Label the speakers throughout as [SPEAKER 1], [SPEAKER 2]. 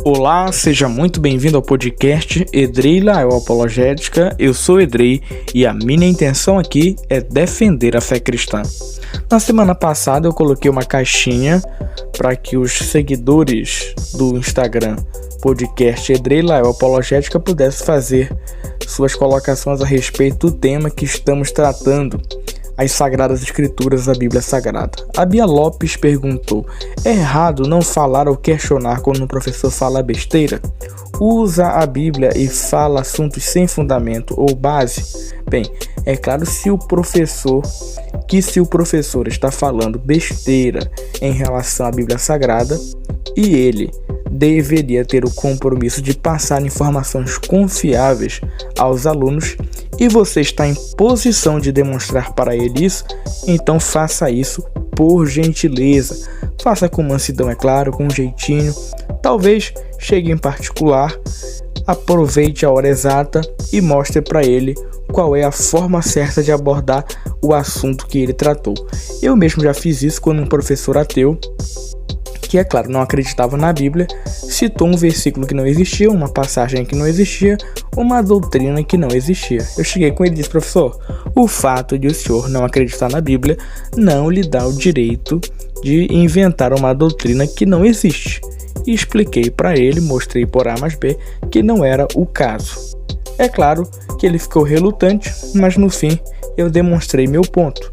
[SPEAKER 1] Olá, seja muito bem-vindo ao podcast Edrei Lael Apologética. Eu sou Edrei e a minha intenção aqui é defender a fé cristã. Na semana passada eu coloquei uma caixinha para que os seguidores do Instagram podcast Edrei Lael Apologética pudessem fazer suas colocações a respeito do tema que estamos tratando, as Sagradas Escrituras da Bíblia Sagrada. A Bia Lopes perguntou: é errado não falar ou questionar quando um professor fala besteira? Usa a Bíblia e fala assuntos sem fundamento ou base? Bem, é claro se o professor está falando besteira em relação à Bíblia Sagrada e ele deveria ter o compromisso de passar informações confiáveis aos alunos e você está em posição de demonstrar para ele isso, então faça isso por gentileza. Faça com mansidão, é claro, com um jeitinho. Talvez chegue em particular, aproveite a hora exata e mostre para ele qual é a forma certa de abordar o assunto que ele tratou. Eu mesmo já fiz isso quando um professor ateu, que é claro, não acreditava na Bíblia, citou um versículo que não existia, uma passagem que não existia, uma doutrina que não existia. Eu cheguei com ele e disse: professor, o fato de o senhor não acreditar na Bíblia não lhe dá o direito de inventar uma doutrina que não existe. E expliquei para ele, mostrei por A mais B, que não era o caso. É claro que ele ficou relutante, mas no fim eu demonstrei meu ponto.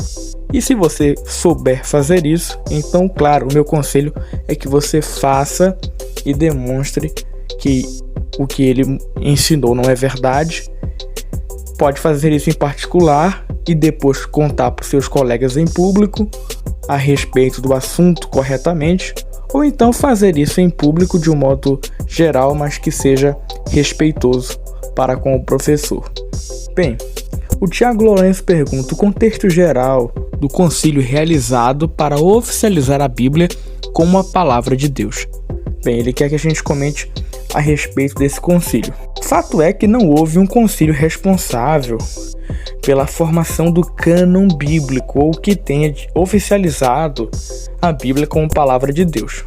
[SPEAKER 1] E se você souber fazer isso, então, claro, o meu conselho é que você faça e demonstre que o que ele ensinou não é verdade. Pode fazer isso em particular e depois contar para os seus colegas em público a respeito do assunto corretamente, ou então fazer isso em público de um modo geral, mas que seja respeitoso para com o professor. Bem, o Tiago Lourenço pergunta: o contexto geral do concílio realizado para oficializar a Bíblia como a palavra de Deus. Bem, ele quer que a gente comente a respeito desse concílio. Fato é que não houve um concílio responsável pela formação do cânon bíblico ou que tenha oficializado a Bíblia como palavra de Deus.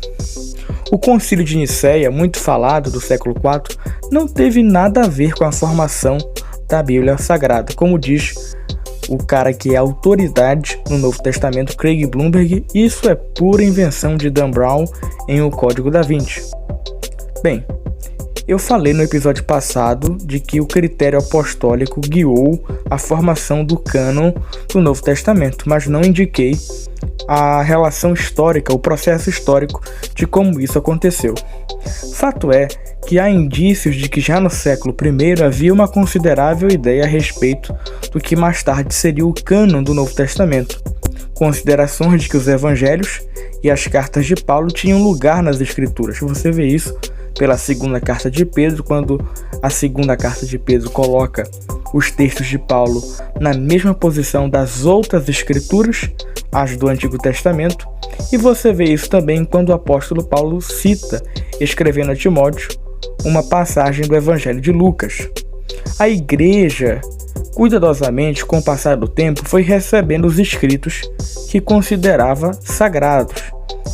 [SPEAKER 1] O concílio de Nicéia, muito falado, do século IV, não teve nada a ver com a formação da Bíblia Sagrada, como diz o cara que é autoridade no Novo Testamento, Craig Blomberg. Isso é pura invenção de Dan Brown em O Código da Vinci. Bem, eu falei no episódio passado de que o critério apostólico guiou a formação do cânon do Novo Testamento, mas não indiquei a relação histórica, o processo histórico de como isso aconteceu. Fato é que há indícios de que já no século I havia uma considerável ideia a respeito do que mais tarde seria o cânon do Novo Testamento. Considerações de que os evangelhos e as cartas de Paulo tinham lugar nas escrituras. Você vê isso pela segunda carta de Pedro, quando a segunda carta de Pedro coloca os textos de Paulo na mesma posição das outras escrituras, as do Antigo Testamento, e você vê isso também quando o apóstolo Paulo cita, escrevendo a Timóteo, uma passagem do Evangelho de Lucas. A igreja, cuidadosamente, com o passar do tempo, foi recebendo os escritos que considerava sagrados,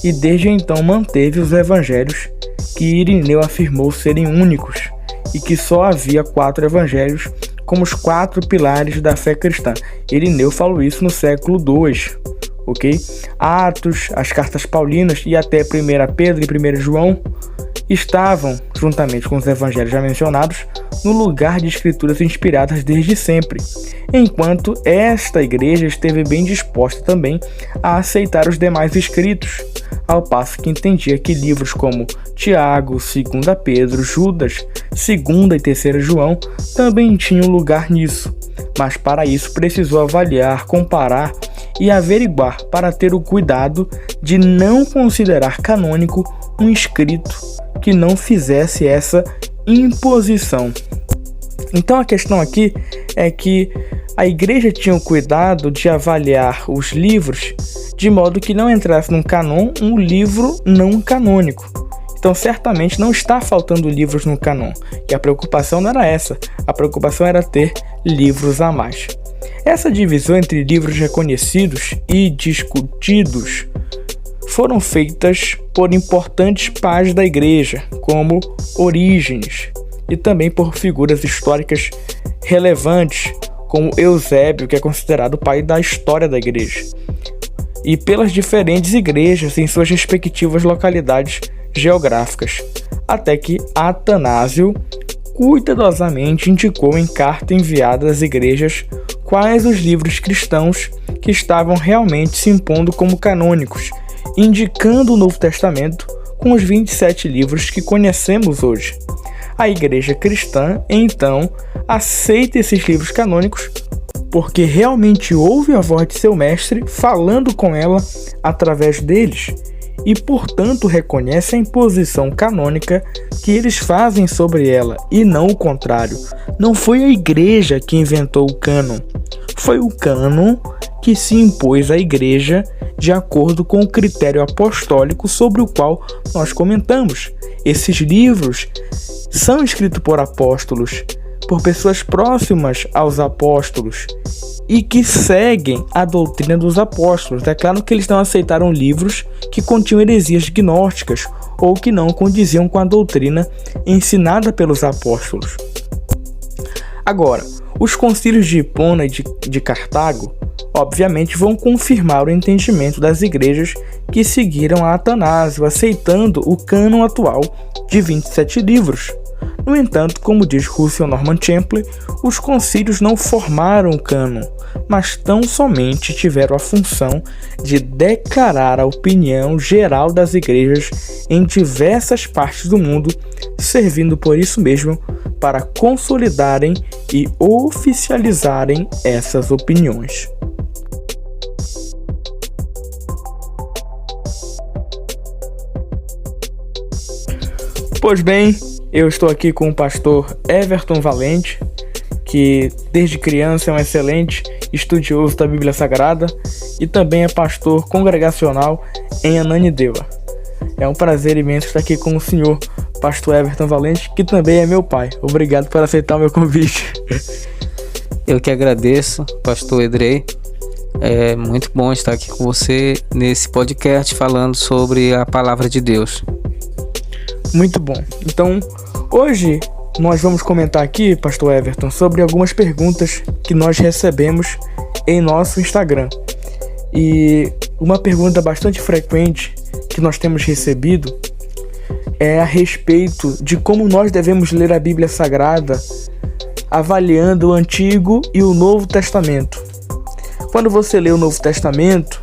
[SPEAKER 1] e desde então manteve os evangelhos que Irineu afirmou serem únicos, e que só havia 4 evangelhos como os 4 pilares da fé cristã. Irineu falou isso no século II, ok? Atos, as cartas paulinas e até 1 Pedro e 1 João estavam, juntamente com os evangelhos já mencionados, no lugar de escrituras inspiradas desde sempre, enquanto esta igreja esteve bem disposta também a aceitar os demais escritos, ao passo que entendia que livros como Tiago, 2 Pedro, Judas, 2 e 3 João também tinham lugar nisso, mas para isso precisou avaliar, comparar e averiguar para ter o cuidado de não considerar canônico um escrito que não fizesse essa imposição. Então a questão aqui é que a igreja tinha o cuidado de avaliar os livros de modo que não entrasse num canon um livro não canônico. Então certamente não está faltando livros no canon, e a preocupação não era essa, a preocupação era ter livros a mais. Essa divisão entre livros reconhecidos e discutidos foram feitas por importantes pais da igreja, como Orígenes, e também por figuras históricas relevantes, como Eusébio, que é considerado o pai da história da igreja, e pelas diferentes igrejas em suas respectivas localidades geográficas, até que Atanásio cuidadosamente indicou em carta enviada às igrejas quais os livros cristãos que estavam realmente se impondo como canônicos, indicando o Novo Testamento com os 27 livros que conhecemos hoje. A igreja cristã, então, aceita esses livros canônicos porque realmente ouve a voz de seu mestre falando com ela através deles e, portanto, reconhece a imposição canônica que eles fazem sobre ela e não o contrário. Não foi a igreja que inventou o cânon, foi o cânon que se impôs à igreja de acordo com o critério apostólico sobre o qual nós comentamos. Esses livros são escritos por apóstolos, por pessoas próximas aos apóstolos e que seguem a doutrina dos apóstolos. É claro que eles não aceitaram livros que continham heresias gnósticas ou que não condiziam com a doutrina ensinada pelos apóstolos. Agora, os concílios de Hipona e de Cartago, obviamente, vão confirmar o entendimento das igrejas que seguiram a Atanásio, aceitando o cânon atual de 27 livros. No entanto, como diz Russell Norman Champlin, os concílios não formaram o cânon, mas tão somente tiveram a função de declarar a opinião geral das igrejas em diversas partes do mundo, servindo por isso mesmo para consolidarem e oficializarem essas opiniões. Pois bem, eu estou aqui com o pastor Everton Valente, que desde criança é um excelente estudioso da Bíblia Sagrada e também é pastor congregacional em Ananindeua. É um prazer imenso estar aqui com o senhor pastor Everton Valente, que também é meu pai. Obrigado por aceitar o meu convite.
[SPEAKER 2] Eu que agradeço, pastor Edrei. É muito bom estar aqui com você nesse podcast falando sobre a palavra de Deus.
[SPEAKER 1] Muito bom. Então, hoje nós vamos comentar aqui, pastor Everton, sobre algumas perguntas que nós recebemos em nosso Instagram. E uma pergunta bastante frequente que nós temos recebido é a respeito de como nós devemos ler a Bíblia Sagrada, avaliando o Antigo e o Novo Testamento. Quando você lê o Novo Testamento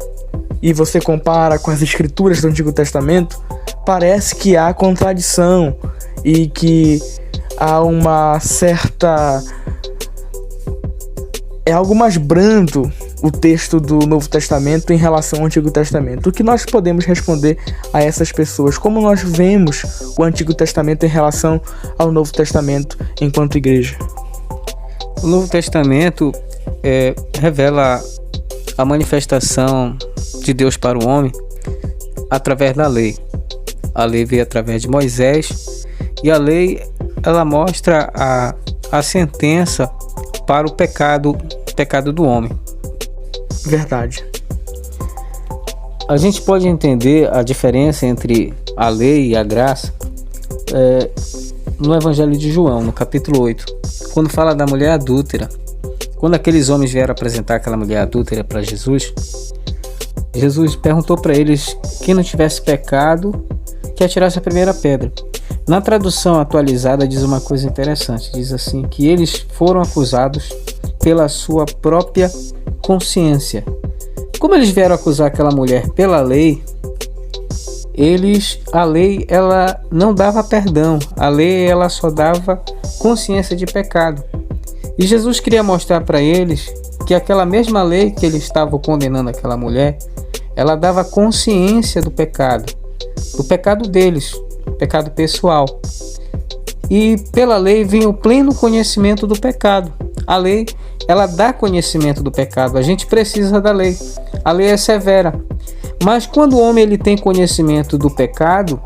[SPEAKER 1] e você compara com as escrituras do Antigo Testamento, parece que há contradição e que há uma certa... é algo mais brando o texto do Novo Testamento em relação ao Antigo Testamento. O que nós podemos responder a essas pessoas? Como nós vemos o Antigo Testamento em relação ao Novo Testamento enquanto igreja?
[SPEAKER 2] O Novo Testamento revela a manifestação de Deus para o homem através da lei. A lei veio através de Moisés e a lei ela mostra a sentença para o pecado do homem.
[SPEAKER 1] Verdade.
[SPEAKER 2] A gente pode entender a diferença entre a lei e a graça no Evangelho de João, no capítulo 8, quando fala da mulher adúltera. Quando aqueles homens vieram apresentar aquela mulher adúltera para Jesus, Jesus perguntou para eles: quem não tivesse pecado, que atirasse a primeira pedra. Na tradução atualizada diz uma coisa interessante, diz assim, que eles foram acusados pela sua própria consciência. Como eles vieram acusar aquela mulher pela lei, a lei ela não dava perdão, a lei ela só dava consciência de pecado. E Jesus queria mostrar para eles que aquela mesma lei que eles estavam condenando aquela mulher, ela dava consciência do pecado deles, pecado pessoal. E pela lei vem o pleno conhecimento do pecado. A lei, ela dá conhecimento do pecado. A gente precisa da lei. A lei é severa. Mas quando o homem ele tem conhecimento do pecado,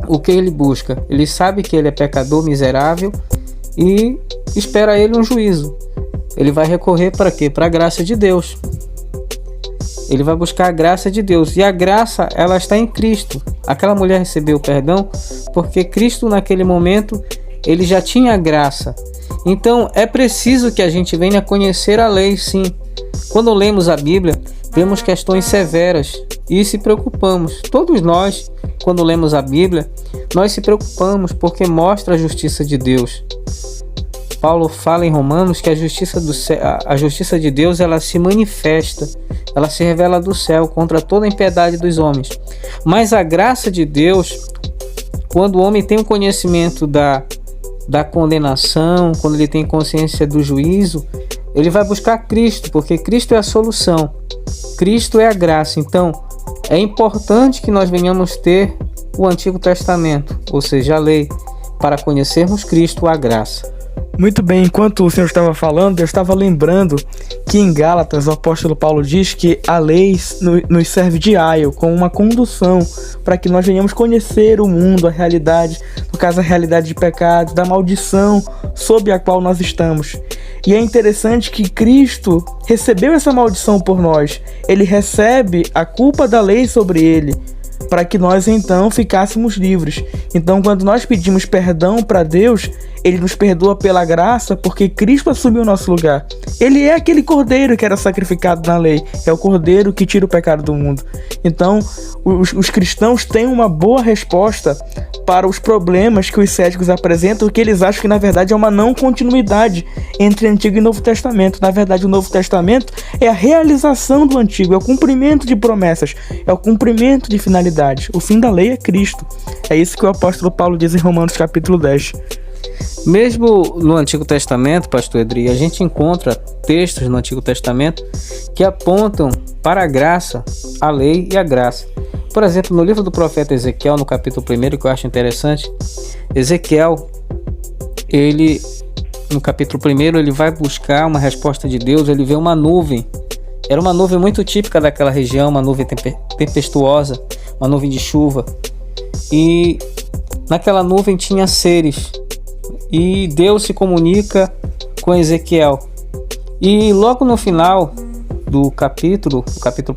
[SPEAKER 2] o que ele busca? Ele sabe que ele é pecador, miserável e espera ele um juízo. Ele vai recorrer para quê? Para a graça de Deus. ele vai buscar a graça de Deus. E a graça, ela está em Cristo. Aquela mulher recebeu o perdão porque Cristo, naquele momento, ele já tinha a graça. Então, é preciso que a gente venha conhecer a lei, sim. Quando lemos a Bíblia, vemos questões severas e se preocupamos. Todos nós, quando lemos a Bíblia, nós se preocupamos porque mostra a justiça de Deus. Paulo fala em Romanos que a justiça de Deus, ela se manifesta, ela se revela do céu contra toda a impiedade dos homens. Mas a graça de Deus, quando o homem tem o conhecimento da condenação, quando ele tem consciência do juízo, ele vai buscar Cristo, porque Cristo é a solução, Cristo é a graça. Então, é importante que nós venhamos ter o Antigo Testamento, ou seja, a lei, para conhecermos Cristo, a graça.
[SPEAKER 1] Muito bem, enquanto o senhor estava falando, eu estava lembrando que em Gálatas o apóstolo Paulo diz que a lei nos serve de aio, como uma condução para que nós venhamos conhecer o mundo, a realidade, no caso a realidade de pecado, da maldição sob a qual nós estamos. E é interessante que Cristo recebeu essa maldição por nós, ele recebe a culpa da lei sobre ele, para que nós então ficássemos livres. Então, quando nós pedimos perdão para Deus, ele nos perdoa pela graça, porque Cristo assumiu o nosso lugar. Ele é aquele cordeiro que era sacrificado na lei, é o cordeiro que tira o pecado do mundo. Então, os cristãos têm uma boa resposta para os problemas que os céticos apresentam, que eles acham que na verdade é uma não continuidade entre Antigo e Novo Testamento. Na verdade, o Novo Testamento é a realização do Antigo, é o cumprimento de promessas, é o cumprimento de finalidades. O fim da lei é Cristo. É isso que o apóstolo Paulo diz em Romanos capítulo 10.
[SPEAKER 2] Mesmo no Antigo Testamento, pastor Edri, a gente encontra textos no Antigo Testamento que apontam para a graça, a lei e a graça. Por exemplo, no livro do profeta Ezequiel, no capítulo 1, que eu acho interessante, Ezequiel, no capítulo 1, ele vai buscar uma resposta de Deus, ele vê uma nuvem. Era uma nuvem muito típica daquela região, uma nuvem tempestuosa, uma nuvem de chuva. E naquela nuvem tinha seres. E Deus se comunica com Ezequiel. E logo no final do capítulo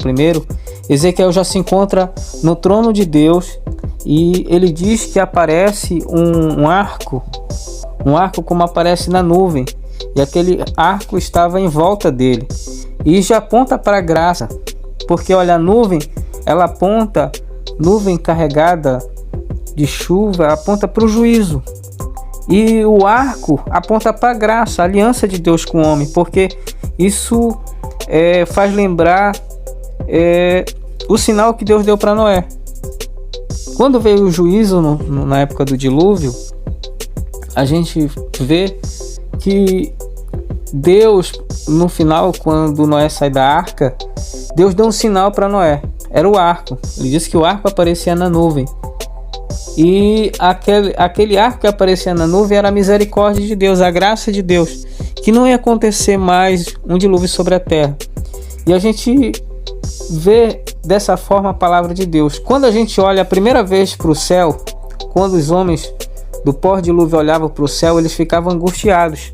[SPEAKER 2] 1, Ezequiel já se encontra no trono de Deus e ele diz que aparece um arco como aparece na nuvem, e aquele arco estava em volta dele, e já aponta para a graça, porque olha, a nuvem, ela aponta, nuvem carregada de chuva, aponta para o juízo, e o arco aponta para a graça, a aliança de Deus com o homem, porque isso faz lembrar o sinal que Deus deu para Noé. Quando veio o juízo na época do dilúvio, a gente vê que Deus, no final, quando Noé sai da arca, Deus deu um sinal para Noé, era o arco. Ele disse que o arco aparecia na nuvem, e aquele arco que aparecia na nuvem era a misericórdia de Deus, a graça de Deus, que não ia acontecer mais um dilúvio sobre a terra. E a gente vê dessa forma a palavra de Deus. Quando a gente olha a primeira vez para o céu, quando os homens do pós-dilúvio olhavam para o céu, eles ficavam angustiados.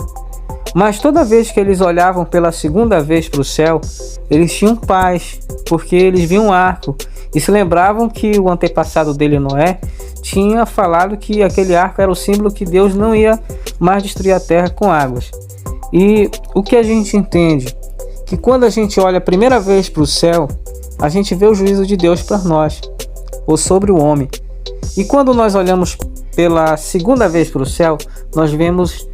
[SPEAKER 2] Mas toda vez que eles olhavam pela segunda vez para o céu, eles tinham paz, porque eles viam um arco e se lembravam que o antepassado dele, Noé, tinha falado que aquele arco era o símbolo que Deus não ia mais destruir a terra com águas. E o que a gente entende? Que quando a gente olha a primeira vez para o céu, a gente vê o juízo de Deus para nós, ou sobre o homem. E quando nós olhamos pela segunda vez para o céu, nós vemos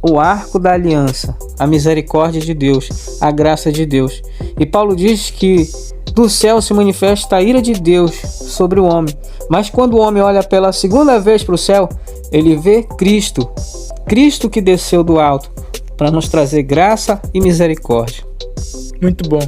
[SPEAKER 2] o arco da aliança, a misericórdia de Deus, a graça de Deus. E Paulo diz que do céu se manifesta a ira de Deus sobre o homem. Mas quando o homem olha pela segunda vez para o céu, ele vê Cristo, Cristo que desceu do alto para nos trazer graça e misericórdia.
[SPEAKER 1] Muito bom.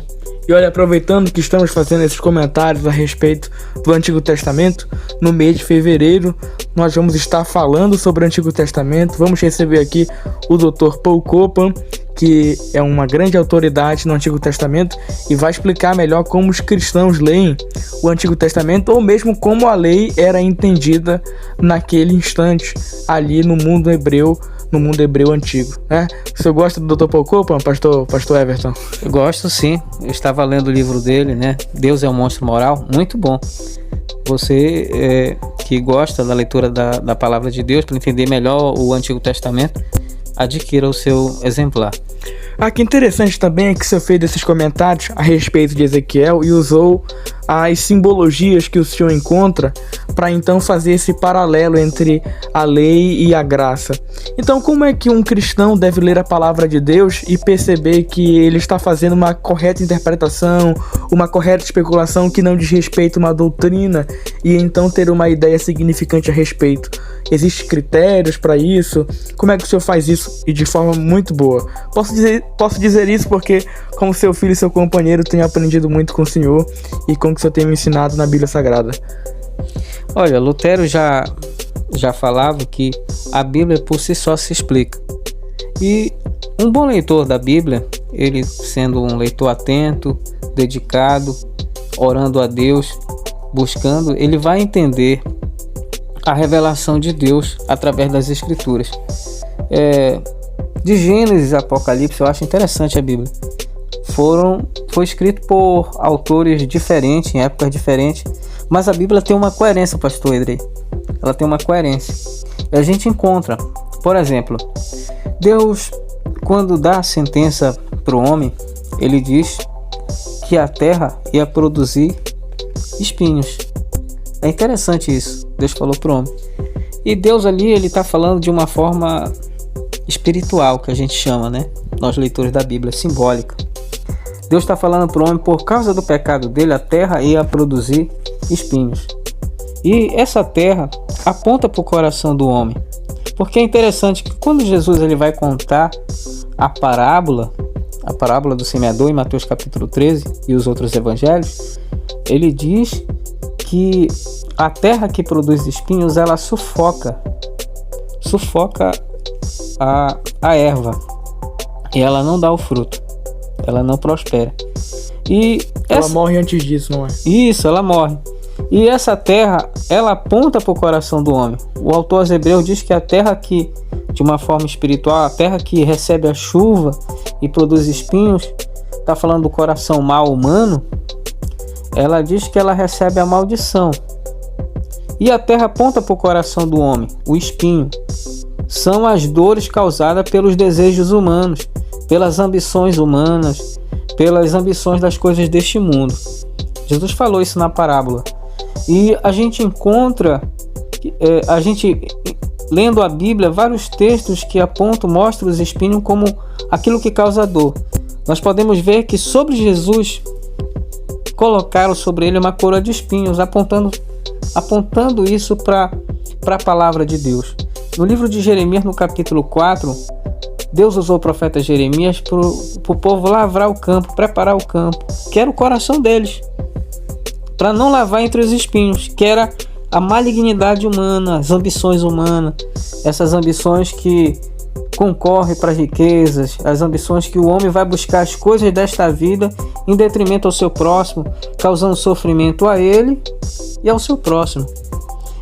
[SPEAKER 1] E olha, aproveitando que estamos fazendo esses comentários a respeito do Antigo Testamento, no mês de fevereiro nós vamos estar falando sobre o Antigo Testamento. Vamos receber aqui o Dr. Paul Copan, que é uma grande autoridade no Antigo Testamento e vai explicar melhor como os cristãos leem o Antigo Testamento, ou mesmo como a lei era entendida naquele instante ali no mundo hebreu no mundo hebreu antigo, né? O senhor gosta do Dr. Paul Copan, pastor Everton?
[SPEAKER 2] Eu gosto, sim. Eu estava lendo o livro dele, né? Deus é um monstro moral. Muito bom. Você que gosta da leitura da palavra de Deus, para entender melhor o Antigo Testamento, adquira o seu exemplar.
[SPEAKER 1] Que interessante também é que o senhor fez esses comentários a respeito de Ezequiel e usou as simbologias que o senhor encontra para então fazer esse paralelo entre a lei e a graça. Então, como é que um cristão deve ler a palavra de Deus e perceber que ele está fazendo uma correta interpretação, uma correta especulação que não diz respeito a uma doutrina e então ter uma ideia significante a respeito? Existem critérios para isso? Como é que o senhor faz isso e de forma muito boa? Posso dizer isso porque, como seu filho e seu companheiro, tenho aprendido muito com o senhor e com o que o senhor tem me ensinado na Bíblia Sagrada.
[SPEAKER 2] Olha, Lutero já falava que a Bíblia por si só se explica. E um bom leitor da Bíblia, ele sendo um leitor atento, dedicado, orando a Deus, buscando, ele vai entender a revelação de Deus através das Escrituras. De Gênesis a Apocalipse, eu acho interessante a Bíblia. Foi escrito por autores diferentes, em épocas diferentes, mas a Bíblia tem uma coerência, pastor Edrei. Ela tem uma coerência. E a gente encontra, por exemplo, Deus, quando dá a sentença para o homem, ele diz que a terra ia produzir espinhos. É interessante isso. Deus falou para o homem. E Deus ali, ele está falando de uma forma espiritual, que a gente chama, né? Nós leitores da Bíblia, simbólica. Deus está falando para o homem, por causa do pecado dele, a terra ia produzir espinhos. E essa terra aponta para o coração do homem. Porque é interessante que quando Jesus ele vai contar a parábola do semeador em Mateus capítulo 13 e os outros evangelhos, ele diz que a terra que produz espinhos, ela sufoca a erva e ela não dá o fruto, ela não prospera. E
[SPEAKER 1] ela morre antes disso, não é?
[SPEAKER 2] Isso, ela morre. E essa terra, ela aponta para o coração do homem. O autor aos Hebreus diz que a terra que, de uma forma espiritual, a terra que recebe a chuva e produz espinhos, está falando do coração mau humano, ela diz que ela recebe a maldição. E a terra aponta para o coração do homem, o espinho. São as dores causadas pelos desejos humanos, pelas ambições humanas, pelas ambições das coisas deste mundo. Jesus falou isso na parábola. E a gente encontra, lendo a Bíblia, vários textos que mostram os espinhos como aquilo que causa dor. Nós podemos ver que sobre Jesus colocaram sobre ele uma coroa de espinhos, apontando isso para a palavra de Deus. No livro de Jeremias, no capítulo 4, Deus usou o profeta Jeremias para o povo lavrar o campo, preparar o campo, que era o coração deles, para não lavar entre os espinhos, que era a malignidade humana, as ambições humanas, essas ambições que concorrem para as riquezas, as ambições que o homem vai buscar as coisas desta vida em detrimento ao seu próximo, causando sofrimento a ele e ao seu próximo.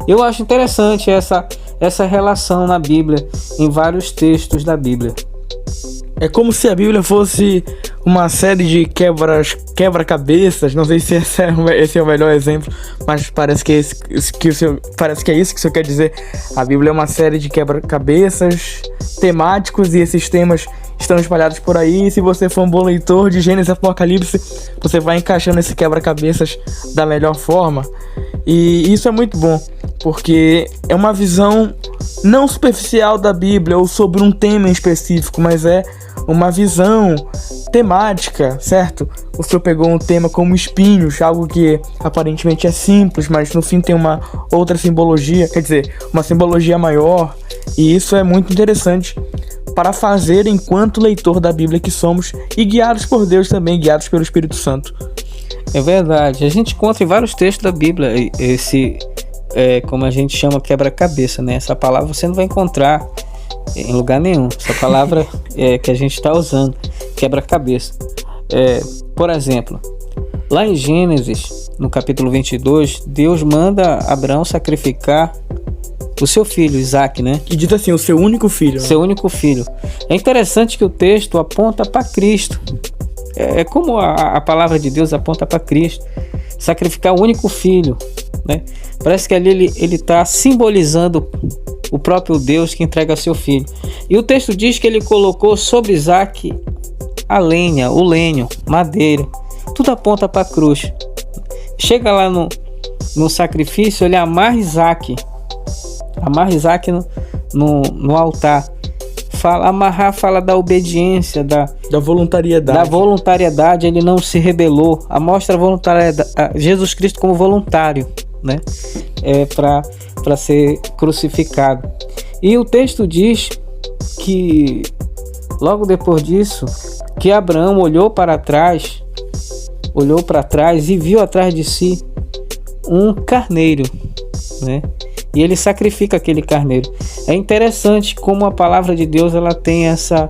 [SPEAKER 2] Eu acho interessante essa relação na Bíblia, em vários textos da Bíblia.
[SPEAKER 1] É como se a Bíblia fosse uma série de quebra-cabeças. Não sei se esse é o melhor exemplo, mas parece que é isso que o senhor quer dizer. A Bíblia é uma série de quebra-cabeças temáticos e esses temas estão espalhados por aí. E se você for um bom leitor de Gênesis e Apocalipse, você vai encaixando esse quebra-cabeças da melhor forma. E isso é muito bom, porque é uma visão não superficial da Bíblia ou sobre um tema em específico, mas é uma visão temática, certo? O senhor pegou um tema como espinhos, algo que aparentemente é simples, mas no fim tem uma outra simbologia, quer dizer, uma simbologia maior, e isso é muito interessante para fazer enquanto leitor da Bíblia que somos, e guiados por Deus também, guiados pelo Espírito Santo.
[SPEAKER 2] É verdade, a gente encontra em vários textos da Bíblia como a gente chama quebra-cabeça, né? Essa palavra você não vai encontrar em lugar nenhum. Essa palavra que a gente está usando, quebra-cabeça. Por exemplo, lá em Gênesis, no capítulo 22, Deus manda Abraão sacrificar o seu filho, Isaac, né?
[SPEAKER 1] E diz assim, o seu único filho.
[SPEAKER 2] Seu único filho. É interessante que o texto aponta para Cristo. É como a palavra de Deus aponta para Cristo. Sacrificar o único filho, né? Parece que ali ele está simbolizando o próprio Deus que entrega seu filho. E o texto diz que ele colocou sobre Isaac a lenha, o lenho, madeira. Tudo aponta para a cruz. Chega lá no sacrifício, ele amarra Isaac no altar. Amarrar fala da obediência, da voluntariedade. Ele não se rebelou. Mostra Jesus Cristo como voluntário, né? Para ser crucificado. E o texto diz que logo depois disso, que Abraão olhou para trás e viu atrás de si um carneiro, né? E ele sacrifica aquele carneiro. É interessante como a palavra de Deus ela tem essa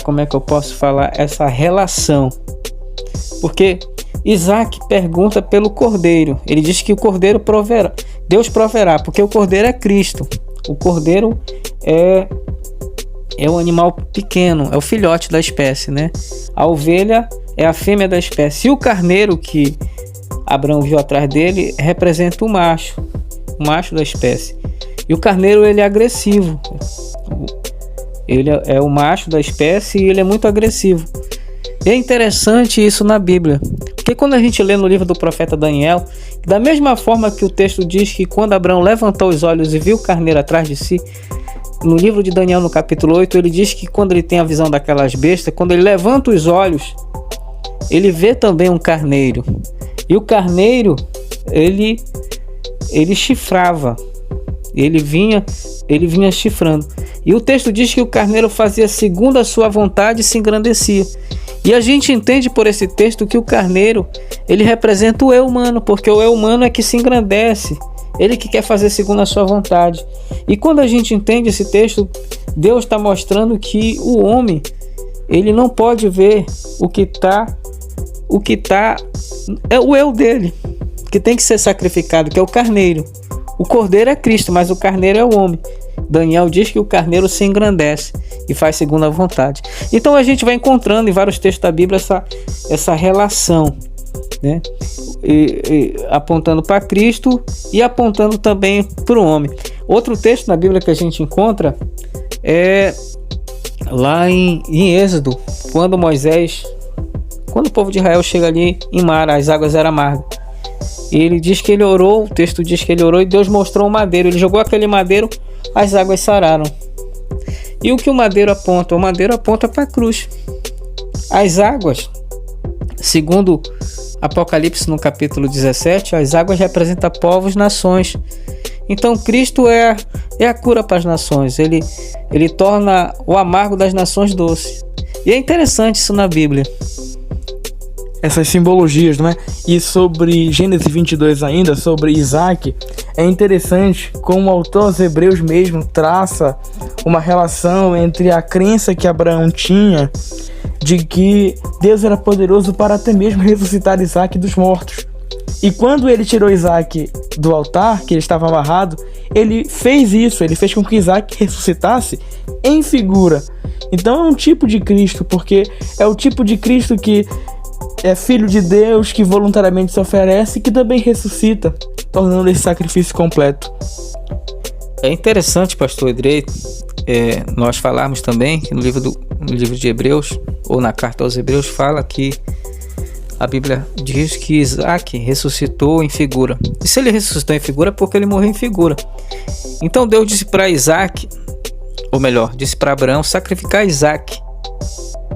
[SPEAKER 2] como é que eu posso falar, essa relação. Porque Isaac pergunta pelo cordeiro. Ele diz que o cordeiro proverá. Deus proverá, porque o cordeiro é Cristo. O cordeiro é um animal pequeno, é o filhote da espécie, né? A ovelha é a fêmea da espécie. E o carneiro que Abraão viu atrás dele representa o macho da espécie. E o carneiro ele é agressivo. Ele é o macho da espécie e ele é muito agressivo. E é interessante isso na Bíblia, porque quando a gente lê no livro do profeta Daniel, da mesma forma que o texto diz que quando Abraão levantou os olhos e viu o carneiro atrás de si, no livro de Daniel, no capítulo 8, ele diz que quando ele tem a visão daquelas bestas, quando ele levanta os olhos, ele vê também um carneiro. E o carneiro, ele chifrava, ele vinha chifrando. E o texto diz que o carneiro fazia segundo a sua vontade e se engrandecia. E a gente entende por esse texto que o carneiro, ele representa o eu humano, porque o eu humano é que se engrandece, ele que quer fazer segundo a sua vontade. E quando a gente entende esse texto, Deus está mostrando que o homem, ele não pode ver o que é o eu dele, que tem que ser sacrificado, que é o carneiro. O cordeiro é Cristo, mas o carneiro é o homem. Daniel diz que o carneiro se engrandece e faz segundo a vontade. Então a gente vai encontrando em vários textos da Bíblia essa relação, né? Apontando para Cristo e apontando também para o homem. Outro texto na Bíblia que a gente encontra é lá em Êxodo, quando o povo de Israel chega ali em Mara, as águas eram amargas. E ele diz que ele orou, o texto diz que ele orou e Deus mostrou um madeiro. Ele jogou aquele madeiro, as águas sararam. E o que o madeiro aponta? O madeiro aponta para a cruz. As águas, segundo Apocalipse no capítulo 17, as águas representam povos, nações. Então Cristo é a cura para as nações. Ele torna o amargo das nações doce. E é interessante isso na Bíblia.
[SPEAKER 1] Essas simbologias, não é? E sobre Gênesis 22 ainda, sobre Isaac, é interessante como o autor aos Hebreus mesmo traça uma relação entre a crença que Abraão tinha de que Deus era poderoso para até mesmo ressuscitar Isaac dos mortos. E quando ele tirou Isaac do altar, que ele estava amarrado, ele fez isso, ele fez com que Isaac ressuscitasse em figura. Então é um tipo de Cristo, porque é o tipo de Cristo que é filho de Deus, que voluntariamente se oferece e que também ressuscita, tornando esse sacrifício completo.
[SPEAKER 2] É interessante, pastor Edrei, nós falarmos também que no livro de Hebreus, ou na carta aos Hebreus, fala que a Bíblia diz que Isaac ressuscitou em figura. E se ele ressuscitou em figura é porque ele morreu em figura. Então Deus disse para Isaac, ou melhor, disse para Abraão sacrificar Isaac.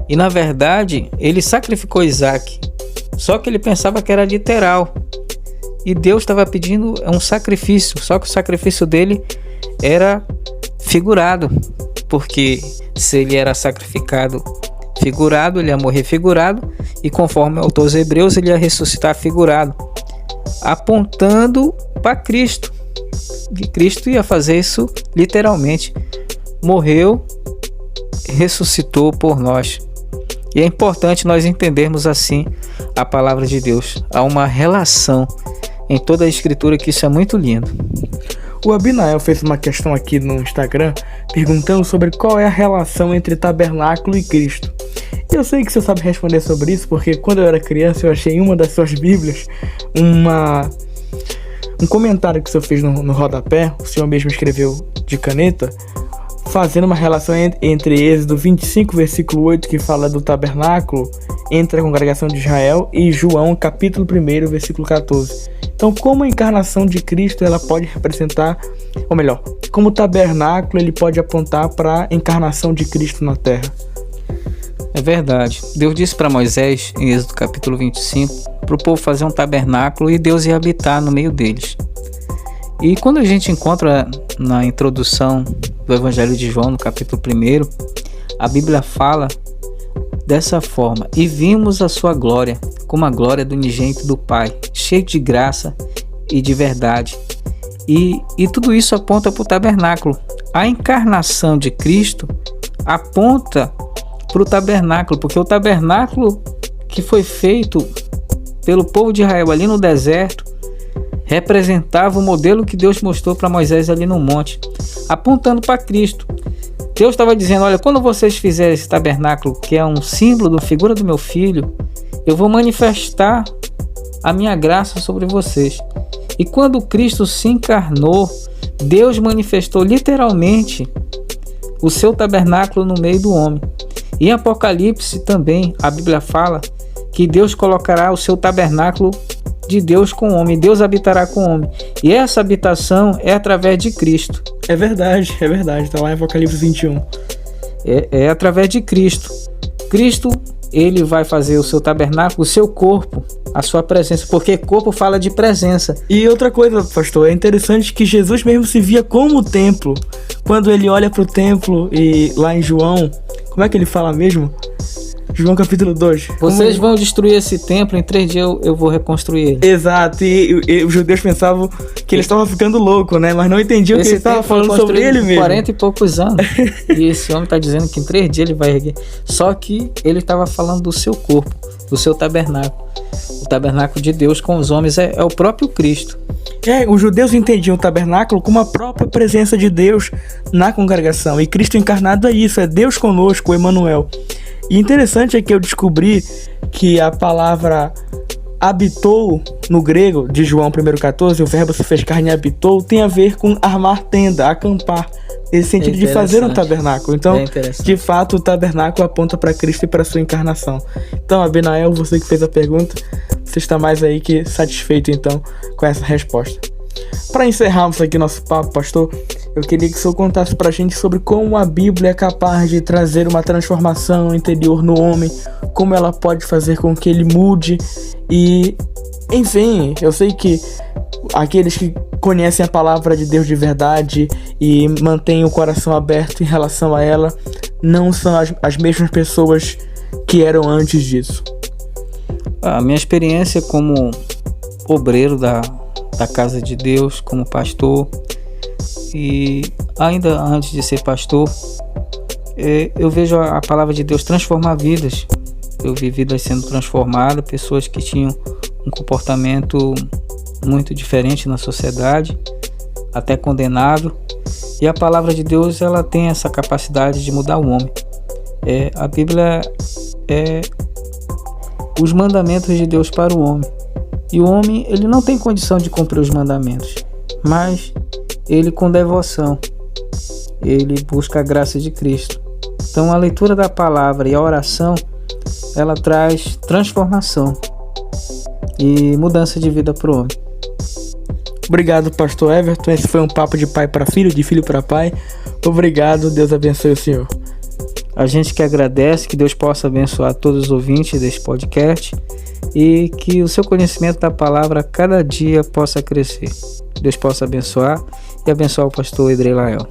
[SPEAKER 2] E na verdade, ele sacrificou Isaac, só que ele pensava que era literal. E Deus estava pedindo um sacrifício, só que o sacrifício dele era figurado, porque se ele era sacrificado figurado, ele ia morrer figurado, e conforme o autor dos Hebreus, ele ia ressuscitar figurado, apontando para Cristo. E Cristo ia fazer isso literalmente, morreu, ressuscitou por nós. E é importante nós entendermos assim a palavra de Deus. Há uma relação em toda a Escritura que isso é muito lindo.
[SPEAKER 1] O Abinael fez uma questão aqui no Instagram perguntando sobre qual é a relação entre tabernáculo e Cristo. Eu sei que você sabe responder sobre isso, porque quando eu era criança eu achei em uma das suas bíblias um comentário que o senhor fez no rodapé, o senhor mesmo escreveu de caneta, fazendo uma relação entre Êxodo 25, versículo 8, que fala do tabernáculo entre a congregação de Israel, e João, capítulo 1, versículo 14. Então, como a encarnação de Cristo ela pode representar, ou melhor, como o tabernáculo ele pode apontar para a encarnação de Cristo na terra?
[SPEAKER 2] É verdade. Deus disse para Moisés, em Êxodo capítulo 25, para o povo fazer um tabernáculo e Deus ia habitar no meio deles. E quando a gente encontra na introdução do Evangelho de João, no capítulo 1, a Bíblia fala dessa forma: e vimos a sua glória, como a glória do unigênito do Pai, cheio de graça e de verdade. E tudo isso aponta para o tabernáculo. A encarnação de Cristo aponta para o tabernáculo, porque o tabernáculo que foi feito pelo povo de Israel ali no deserto representava o modelo que Deus mostrou para Moisés ali no monte, apontando para Cristo. Deus estava dizendo: olha, quando vocês fizerem esse tabernáculo, que é um símbolo da figura do meu filho, eu vou manifestar a minha graça sobre vocês. E quando Cristo se encarnou, Deus manifestou literalmente o seu tabernáculo no meio do homem. Em Apocalipse também a Bíblia fala que Deus colocará o seu tabernáculo de Deus com o homem, Deus habitará com o homem, e essa habitação é através de Cristo.
[SPEAKER 1] É verdade, está lá em Apocalipse 21.
[SPEAKER 2] É através de Cristo. Cristo, ele vai fazer o seu tabernáculo, o seu corpo, a sua presença, porque corpo fala de presença.
[SPEAKER 1] E outra coisa, pastor, é interessante que Jesus mesmo se via como o templo. Quando ele olha para o templo e lá em João, como é que ele fala mesmo? João capítulo 2.
[SPEAKER 2] Vocês vão destruir esse templo, em 3 dias eu vou reconstruir ele.
[SPEAKER 1] Exato, e os judeus pensavam que ele estava ficando louco, né? Mas não entendiam que ele estava falando sobre ele mesmo.
[SPEAKER 2] 40 e poucos anos. E esse homem está dizendo que em 3 dias ele vai erguer. Só que ele estava falando do seu corpo, do seu tabernáculo. O tabernáculo de Deus com os homens é o próprio Cristo.
[SPEAKER 1] Os judeus entendiam o tabernáculo como a própria presença de Deus na congregação. E Cristo encarnado é isso, é Deus conosco, o Emmanuel. E interessante é que eu descobri que a palavra habitou no grego de João 1,14, o verbo se fez carne e habitou, tem a ver com armar tenda, acampar, esse sentido de fazer um tabernáculo. Então, de fato, o tabernáculo aponta para Cristo e para sua encarnação. Então, Abinael, você que fez a pergunta, você está mais aí que satisfeito então com essa resposta. Para encerrarmos aqui nosso papo, pastor, eu queria que o senhor contasse pra gente sobre como a Bíblia é capaz de trazer uma transformação interior no homem, como ela pode fazer com que ele mude e, enfim, eu sei que aqueles que conhecem a palavra de Deus de verdade e mantêm o coração aberto em relação a ela, não são as mesmas pessoas que eram antes disso.
[SPEAKER 2] A minha experiência como obreiro da casa de Deus, como pastor, e ainda antes de ser pastor, eu vejo a palavra de Deus transformar vidas. Eu vi vidas sendo transformadas, pessoas que tinham um comportamento muito diferente na sociedade, até condenável, e a palavra de Deus ela tem essa capacidade de mudar o homem. A Bíblia é os mandamentos de Deus para o homem, e o homem ele não tem condição de cumprir os mandamentos, mas ele com devoção, ele busca a graça de Cristo. Então a leitura da palavra e a oração, ela traz transformação e mudança de vida para o homem.
[SPEAKER 1] Obrigado, pastor Everton. Esse foi um papo de pai para filho, de filho para pai. Obrigado, Deus abençoe o senhor.
[SPEAKER 2] A gente que agradece, que Deus possa abençoar todos os ouvintes desse podcast e que o seu conhecimento da palavra cada dia possa crescer. Deus possa abençoar e abençoar o pastor Edrei Lael.